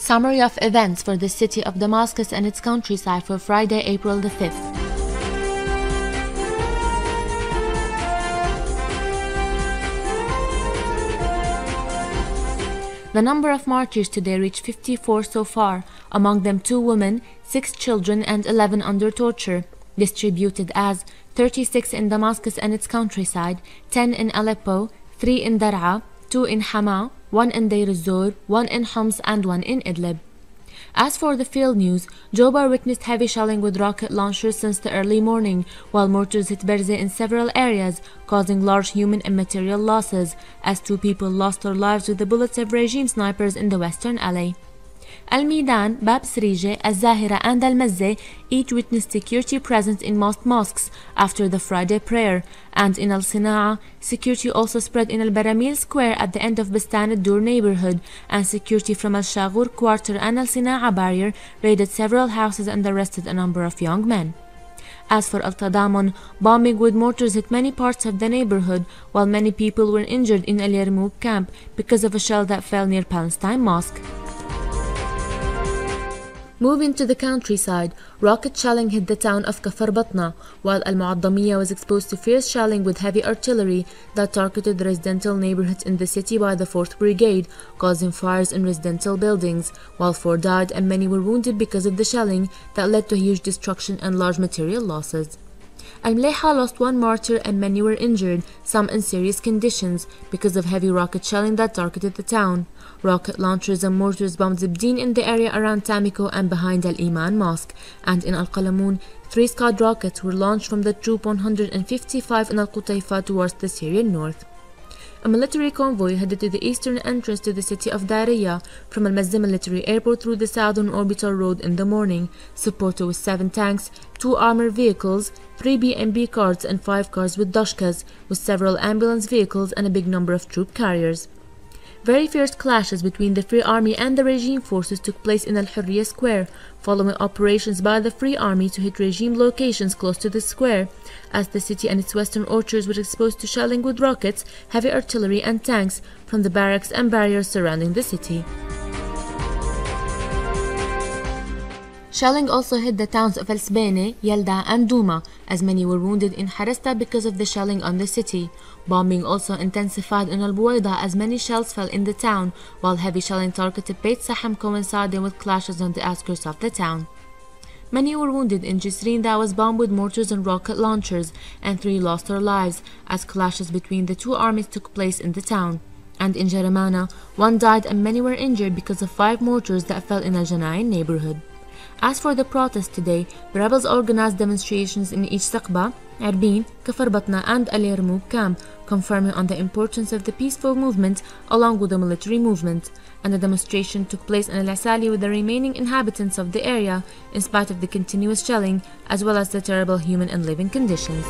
Summary of events for the city of Damascus and its countryside for Friday, April the 5th. The number of martyrs today reached 54 so far, among them 2 women, 6 children and 11 under torture, distributed as 36 in Damascus and its countryside, 10 in Aleppo, 3 in Dar'a, 2 in Hama, 1 in Deir el-Zor, 1 in Homs and 1 in Idlib. As for the field news, Jober witnessed heavy shelling with rocket launchers since the early morning, while mortars hit برزة in several areas, causing large human and material losses, as 2 people lost their lives with the bullets of regime snipers in the western alley. الميدان, Bab Srije, الزاهرة and المزة each witnessed security presence in most mosques after the Friday prayer, and in الصناعة, security also spread in البراميل square at the end of Bistan al-Dur neighborhood, and security from الشاغور quarter and الصناعة barrier raided several houses and arrested a number of young men. As for Al-Tadamun, bombing with mortars hit many parts of the neighborhood, while many people were injured in Al-Yarmouk camp because of a shell that fell near Palestine Mosque. Moving to the countryside, rocket shelling hit the town of Kafar Batna, while Al-Mu'addamiyya was exposed to fierce shelling with heavy artillery that targeted the residential neighborhoods in the city by the 4th Brigade, causing fires in residential buildings, while 4 died and many were wounded because of the shelling that led to huge destruction and large material losses. Al-Mleha lost 1 martyr and many were injured, some in serious conditions, because of heavy rocket shelling that targeted the town. Rocket launchers and mortars bombed Zibdin in the area around Tamiko and behind Al-Iman Mosque, and in Al-Qalamun, 3 Scud rockets were launched from the Troop 155 in Al-Qutayfa towards the Syrian north. A military convoy headed to the eastern entrance to the city of Daraya from Al-Mazda military airport through the southern orbital road in the morning, supported with 7 tanks, 2 armored vehicles, 3 BMB cars and 5 cars with dashkas, with several ambulance vehicles and a big number of troop carriers. Very fierce clashes between the Free Army and the regime forces took place in Al-Hurriya Square, following operations by the Free Army to hit regime locations close to the square, as the city and its western orchards were exposed to shelling with rockets, heavy artillery and tanks from the barracks and barriers surrounding the city. Shelling also hit the towns of El-Sbene, Yelda and Douma, as many were wounded in Harasta because of the shelling on the city. Bombing also intensified in Al-Buwaida as many shells fell in the town, while heavy shelling targeted Beit Saham coinciding with clashes on the outskirts of the town. Many were wounded in Jisrin that was bombed with mortars and rocket launchers, and 3 lost their lives as clashes between the 2 armies took place in the town. And in Jaramana, 1 died and many were injured because of 5 mortars that fell in Al-Janain neighborhood. As for the protest today, the rebels organized demonstrations in each Saqba, Arbin, Kafar Batna and Al-Yarmouk camp, confirming on the importance of the peaceful movement along with the military movement, and the demonstration took place in Al-Asali with the remaining inhabitants of the area in spite of the continuous shelling as well as the terrible human and living conditions.